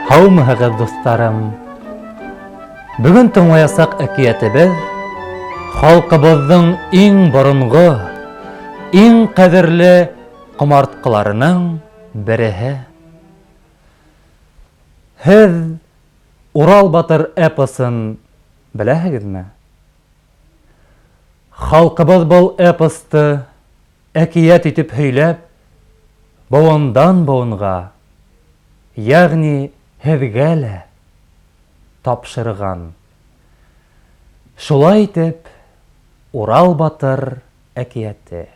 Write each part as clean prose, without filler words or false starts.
Һаумыһығыҙ, дуҫтарым. Бөгөн тыңлаясаҡ әкиәтебеҙ халҡыбыҙҙың иң боронғо, иң ҡәҙерле ҡомартҡыларының береһе. Һеҙ Урал батыр эпосын беләһегеҙме? Халҡыбыҙ был эпосты әкиәт итеп һөйләп, быуындан быуынға, йәғни һеҙгә лә тапшырған. Шулай итеп, Урал батыр әкиәте.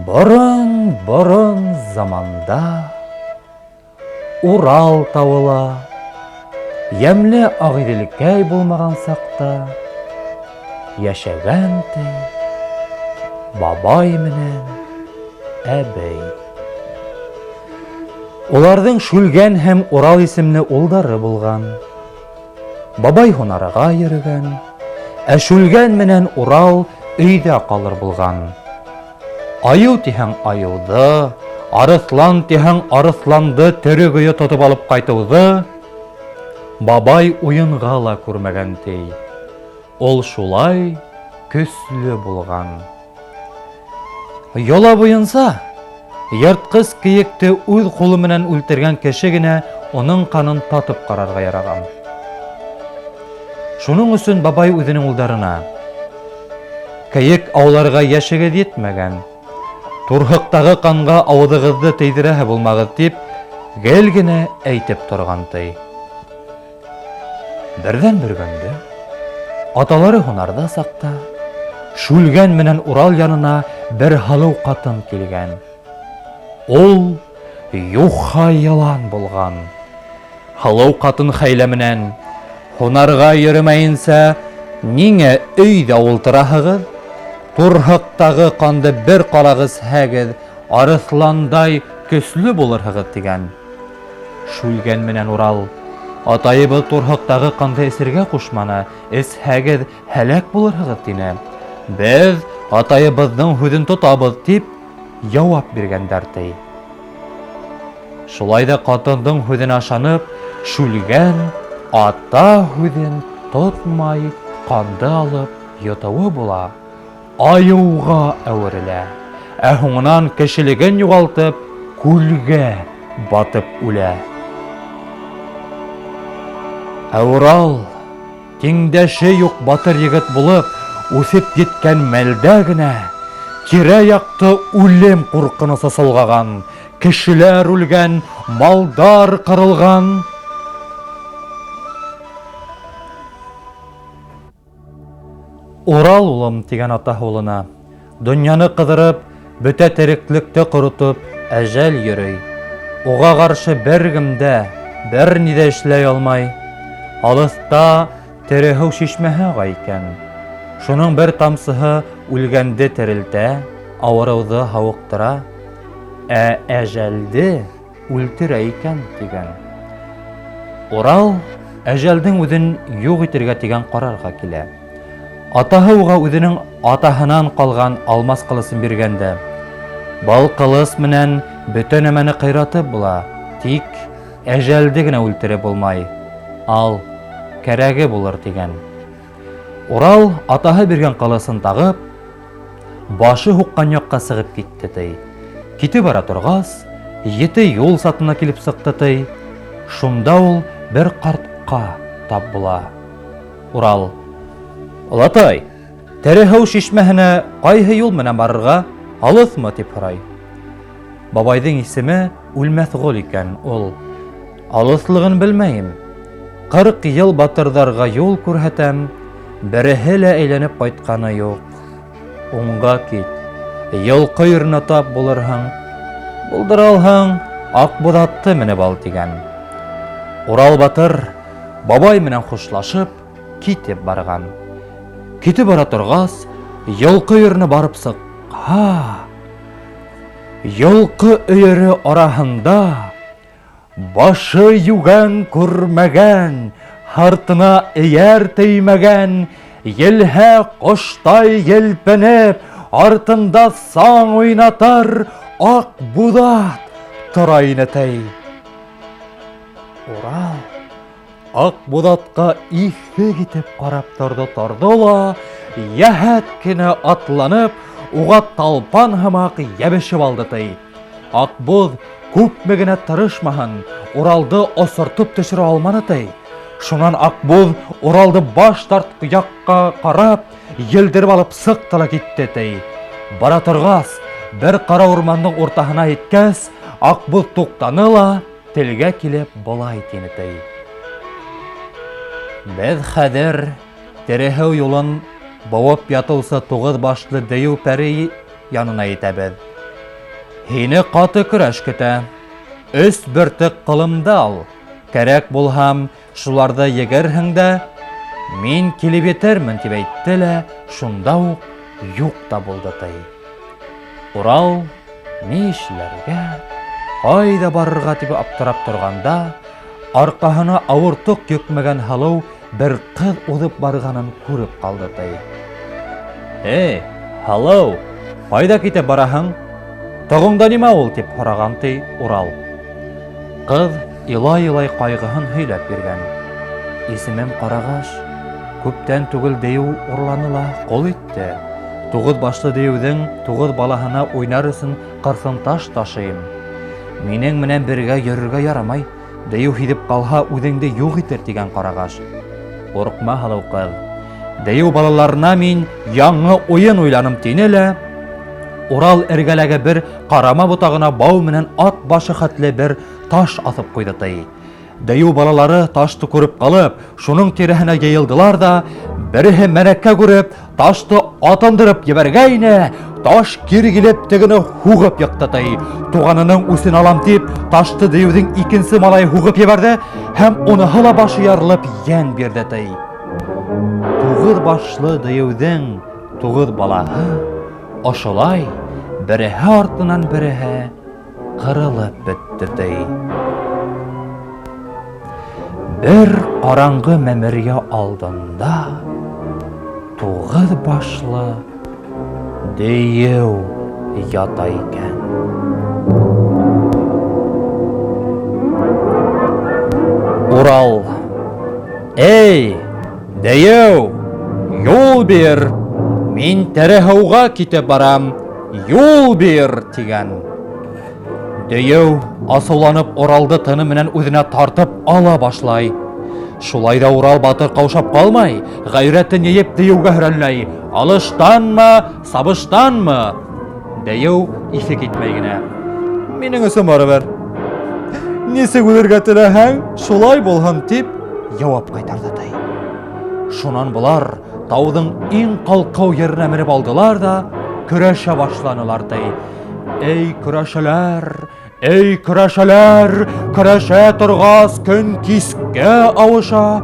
Борон заманда Урал тауыла, йәмле Ағиҙелкәй булмаған саҡта йәшәгән ти бабай менән әбей. Уларҙың Шүлгән һәм Урал исемле улдары булған. Бабай һунарға йөрөгән, ә Шүлгән менән Урал өйҙә ҡалыр булған. Айыу тиһәң айыуҙы, арыҫлан тиһәң арыҫланды тере көйө тотоп алып ҡайтыуҙы бабай уйынға ла күрмәгән ти. Ул шулай көслө булған. Йола буйынса, йыртҡыс кейекте үҙ ҡулы менән үлтергән кеше генә уның ҡанын татып ҡарарға яраған. Шуның өсөн бабай үҙенең улдарына: «Кейек ауларға йәшегеҙ етмәгән, турһыҡтағы ҡанға ауыҙығыҙҙы тейҙерәһе булмағыҙ» тип гел генә әйтеп торған ти. Берҙән бер көндө аталары һунарҙа саҡта Шүлгән менән Урал янына бер һылыу ҡатын килгән. Ул юха йылан булған. Һылыу ҡатын хәйлә менән: «Һунарға йөрөмәйенсә, ниңә өйҙә ултыраһығыҙ? Турһыҡтағы ҡанды бер ҡарағыз һәгеҙ, арыҫландай көслө булырһығыҙ» тигән. Шүлгән менән Урал: «Атайыбыҙ турһыҡтағы ҡанды эсергә ҡушманы, эсһәгеҙ һәләк булырһығыҙ» тине. «Беҙ атайыбыҙҙың һүҙен тотабыҙ» тип яуап биргәндәр ти. Шулай ҙа ҡатындың һүҙенә ышанып, Шүлгән ата һүҙен тотмай ҡанды алып йотоуы була, айыуға әүерелә, ә һуңынан кешелеген юғалтып, күлгә батып үлә. Ә Урал, тиңдәше юҡ батыр егет булып, үҫеп еткән мәлдә генә тирә-яҡты үлем ҡурҡынысы солғаған, кешеләр үлгән, малдар ҡырылған. Урал улым тигән атаһы улына: «Донъяны ҡыҙырып, бөтә тереклекте ҡоротоп, әжәл йөрөй. Уға ҡаршы бер кем дә, бер ни ҙә эшләй алмай. Алыҫта Тереһыу шишмәһе ағай икән. Шуның бер тамсыһы үлгәнде терелтә, ауырыуҙы һауыҡтыра, ә әжәлде үлтерә икән» тигән. Урал әжәлдең үҙен юҡ итергә тигән ҡарарға килә. Атаһы уға үҙенең атаһынан ҡалған алмас ҡылысын биргәндә: «Был ҡылыс менән бөтә нәмәне ҡыйратып була, тик әжәлде генә үлтереп булмай. Ал, кәрәге булыр» тигән. Урал атаһы биргән ҡылысын тағып, башы һуҡҡан яҡҡа сығып китте ти. Китеп бара торғас, 7 юл сатына килеп сыҡты ти. Шунда ул бер ҡартҡа тап була. Урал: «Олатай, Тереһыу шишмәһенә ҡайһы юл менән барырға, алыҫмы?» тип һорай. Бабайҙың исеме Үлмәҫғол икән. Ул: «Алыҫлығын белмәйем. 40 йыл батырҙарға юл күрһәтәм, береһе лә әйләнеп ҡайтҡаны юҡ. Уңға кит, йылҡы йөрөнә тап булырһың, булдыра алһаң, Аҡбуҙатты менеп ал» тигән. Урал батыр бабай менән хушлашып китеп барған. Китеп бара торғас, йылҡы йөрөнә барып сыҡһа, йылҡы өйөрө араһында башы югән күрмәгән, һартына эйәр теймәгән, елһә ҡоштай елпенеп, артында саң уйнатар Аҡбуҙат тора ине тей. Урал Акбудатка ихе итеп карап торды ла, яһәт кенә атланып, уга талпан һымак ябешеп алды ти. Акбуд күпме генә тырышмаһын, Уралды осыртып төшерә алманы ти. Шунан Акбуд Уралды баш тартҡы яҡҡа ҡарап, елдереп алып сыҡты ла китте ти. Бара торғас, бер ҡара урмандың уртаһына еткәс, Акбуд туҡтаны ла, телгә килеп былай тине ти. Беҙ хәҙер Тереһеү юлын быуып ятыусы 9 башлы дейеү пәре янына етәбеҙ. Һине ҡаты көрәш көтә. 3 бөртөк ҡылымды ал. Кәрәк булһам, шуларҙы егерһең дә, мин килеп етермен тип әйтте лә, шунда уҡ юҡ та булды ти. Урал ни эшләргә, ҡайҙа барырға тип аптырап торғанда, арҡаһына ауыр тоҡ йөкмәгән һалыу бер ҡыҙ уҙып барғанын күреп ҡалды ти. «Эй, һалыу, ҡайҙа китеп бараһың? Тоғоңда нимә ул?» тип һораған ти Урал. Ҡыҙ илай-илай ҡайғыһын һөйләп биргән. «Исемем Ҡарағаш. Күптән түгел дейеү урланы ла ҡол итте. 9 башлы дейеүҙең 9 балаһына уйнар өсөн ҡырҫын таш ташыйым. Минең менән бергә йөрөргә ярамай. Дейеү һиҙеп ҡалһа, үҙеңде юҡ итер» тигән Ҡарағаш. «Ҡурҡма, һалыу ҡыҙ. Дейеү балаларына мин яңы уйын уйланым» тине лә, Урал эргәләге бер ҡарама ботағына бау менән ат башы хәтле бер таш аҫып ҡуйҙы ти. Дейеү балалары ташты күреп ҡалып, шуның тирәһенә йыйылдылар да, береһе мәрәкә күреп, ташты атындырып ебәргәйне, таш кире килеп тегене һуғып йыҡты ти. Туғанының үсен алам тип, ташты дейеүҙең икенсе малайы һуғып ебәрҙе һәм уныһы ла башы ярылып йән бирҙе ти. 9 башлы дейеүҙең 9 балаһы ошолай береһе артынан береһе ҡырылып бөттө ти. Бер ҡараңғы мәмерйә алдында 9 башлы дейеү ята икән. Урал: «Эй, дейеү, юл бир! Мин Тереһыуға китеп барам, юл бир!» тигән. Дейеү асыуланып Уралды тыны менән үҙенә тартып ала башлай. Шулай да Урал батыр ҡаушап ҡалмай, ғәйрәтен йыйып дейеүгә һөрәнләй. «Алыштанмы, сабыштанмы?» Дейеү иҫе китмәй генә: «Минең өсөн барыбер. Нисек үлергә теләһәң, шулай булһын» тип яуап ҡайтарҙы ти. Шунан булар тауҙың иң ҡалҡыу еренә менеп алдылар да көрәшә башланылар ти. «Эй көрәшәләр, эй көрәшәләр, көрәшә торғас көн кискә ауыша».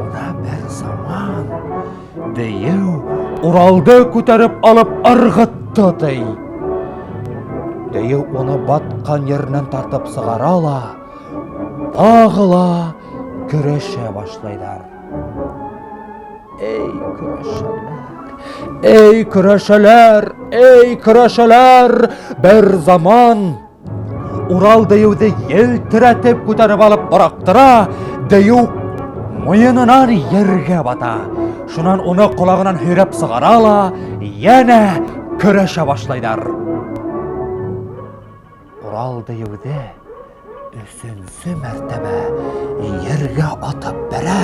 Уна бер заман дейеү Уралды күтәреп алып ырғытты ти. Дейеү уны батҡан еренән тартып сығара ла, тағы ла көрәшә башлайҙар. «Эй көрәшәләр, эй көрәшәләр, эй көрәшәләр!» Бер заман Урал дейеүҙе елтерәтеп күтәреп алып быраҡтыра, дейеү муйынынан ергә бата. Шунан уны ҡолағынан һөйрәп сығара ла, йәнә көрәшә башлайҙар. Урал дейеүҙе 3-нсе мәртәбә ергә атып бәрә.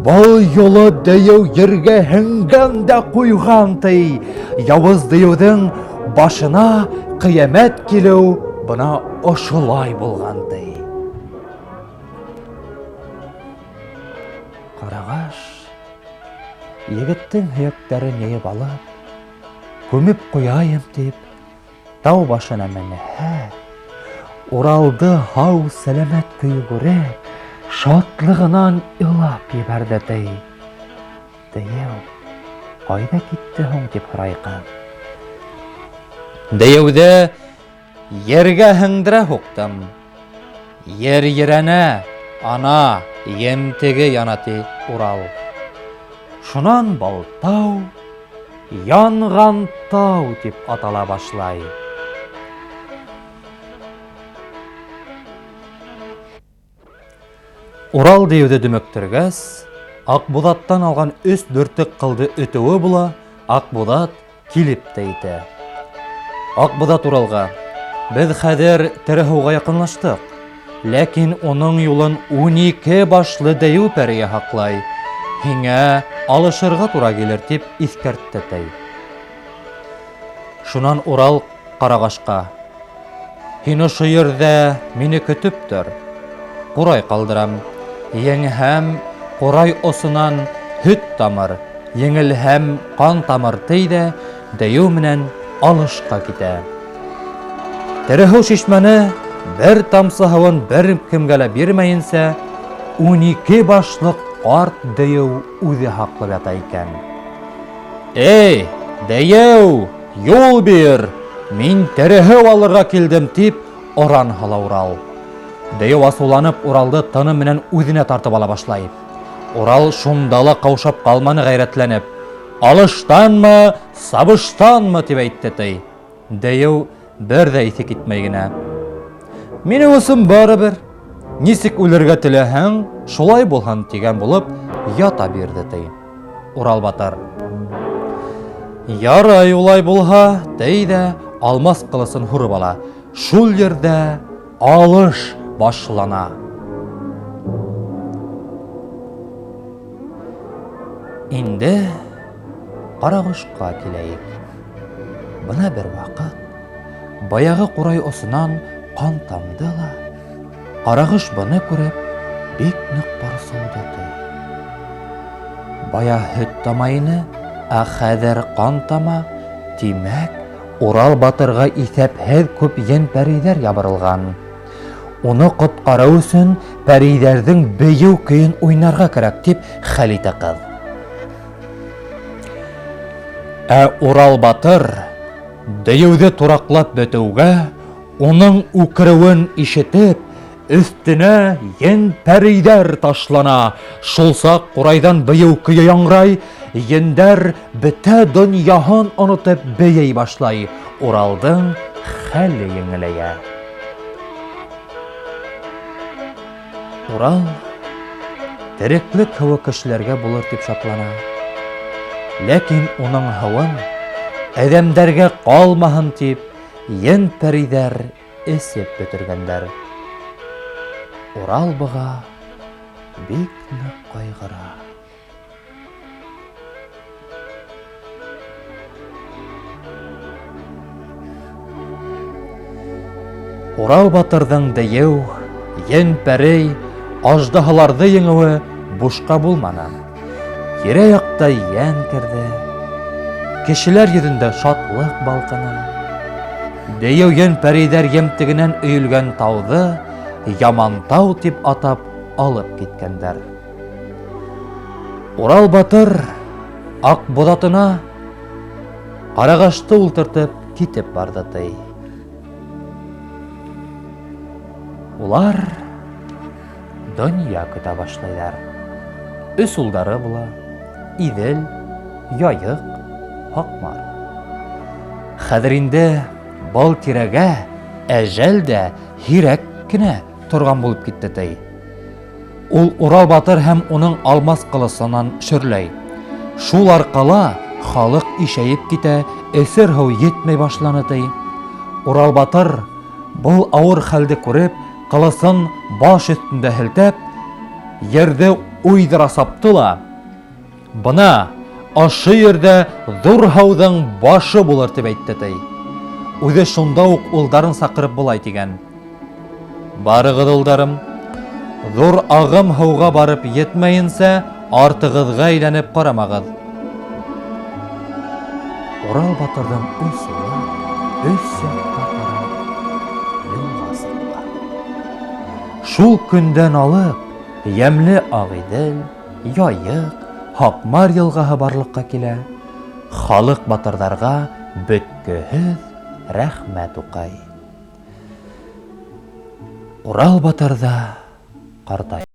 Был юлы дейеү ергә һеңгән дә ҡуйған ти. Яуыз дейеүҙең башына ҡиәмәт килеү бына ошолай булған ти. Ҡарағаш егеттең һөйәктәрен йыйып алып, күмеп ҡуяйым тип, тау башына менһә, Уралды һау сәләмәт көйө күреп, шатлығынан илап ебәрҙе ти. Дейеү ҡайҙа китте һуң тип һорайҡан. Дейеүҙе ергә һеңдерә һуҡтым. Ер ерәнә, ана, емтеге яна ти Урал. Шунан был тау янған тау тип атала башлай. Урал деюді дөмөктіргәс, Акбудаттан алған 3-4 қылды өтуі була, Акбудат килеп тәйті. Акбудат Уралға, біз хәдер тіріхуға якынлаштык, ләкин оның юлын 12 башлы дәю пәрие хақлай. Һиңә алышырға тура келер тип искәртте тәй. Шунан Урал Қарағашқа, һин ошо ердә мине көтүп тор. Ҡурай ҡалдырам. Еңһәм ҡурай осонан һөт тамыр, еңелһәм ҡан тамыр тейҙә, дәйеү менән алышҡа китә. Тереһыу шишмәне бер тамсы һыуын бер кемгә лә бирмәйенсә, 12 башлыҡ ҡарт дәйеү үҙе һаҡлап ята икән. Эй, дәйеү, юл бир! Мин тереһыу алырға килдем, тип оран һала Урал. Дәйеү асыуланып Уралды тыны менән үҙенә тартып ала башлай. Урал шундала ҡаушап ҡалманы ғәйрәтләнеп. Алыштанмы, сабыштанмы, тип әйтте тей. Дәйеү бер ҙә иҫе китмәй генә. Минең өсөн барыбер, нисек үлергә теләһәң, шулай булһын тигән булып, ята бирҙе тей. Урал батыр. Ярай улай булһа, тей ҙә алмас ҡылысын һурып ала. Шул ерҙә алыш башлана. Инде Ҡарағышҡа киләйек. Бына бер ваҡыт баяғы ҡурай осонан ҡан тамды ла, Ҡарағыш быны күреп бик ныҡ борсолдо тей. Бая һөт тамайыны, ә хәҙер ҡан тама, тимәк, Урал батырға иҫәпһеҙ күп ен-пәрейҙәр ябырылған. Уны ҡотҡарыу өсөн пәрейҙәрҙең бейеү көйөн уйнарға кәрәк, тип хәл итә ҡыҙ. Ә Урал батыр дәйеүҙе тураҡлап бөтөүгә, уның үкереүен ишетеп, өҫтөнә ен-пәрейҙәр ташлана. Шул саҡ ҡурайҙан бейеү көйө яңрай, ендәр бөтә донъяһын онотоп бейей башлай. Уралдың хәле еңеләйә. Урал тереклек һыуы кешеләргә булыр тип шатлана. Ләкин уның һыуын әҙәмдәргә ҡалмаһын тип, ен-пәрейҙәр эсеп бөтөргәндәр. Урал быға бик ныҡ ҡайғыра. Урал батырҙың дәйеү, ен-пәрей, аждаһаларҙы еңеүе бушҡа булманы. Тирә-яҡта йән керҙе. Кешеләр йөҙөндә шатлыҡ балҡыны. Дәйеү ен-пәрейҙәр емтегенән өйөлгән тауҙы Ямантау тип атап алып киткәндәр. Урал батыр Аҡбуҙатына Ҡарағашты ултыртып китеп барды тей. Улар донъя көтә башлайҙар. 3 улдары була: Иҙел, Яйыҡ, Һаҡмар. Хәҙер инде был тирәгә әжәл дә һирәк кенә торған булып китте тей. Ул Урал батыр һәм уның алмас ҡылысынан шөрләй. Шул арҡала халыҡ ишәйеп китә, эсер һыу етмәй башланы тей. Урал батыр был ауыр хәлде күреп, ҡылысын баш өҫтөндә һелтәп, ерҙе уйҙыра сапты ла, бына ошо ерҙә ҙур һыуҙың башы булыр тип әйтте тей. Үҙе шунда уҡ улдарын саҡырып былай тигән: Барығыҙ, улдарым, ҙур ағым һыуға барып етмәйенсә, артығыҙға әйләнеп ҡарамағыҙ. Урал батырҙың 3 улы 3 яҡҡа ҡарап юлға сыҡҡан. Шул көндән алып, йәмле Ағиҙел, Яйыҡ, Һаҡмар йылғаһы барлыҡҡа килә. Халыҡ батырҙарға бөткөһөҙ рәхмәт уҡай. Урал батырҙа ҡартай.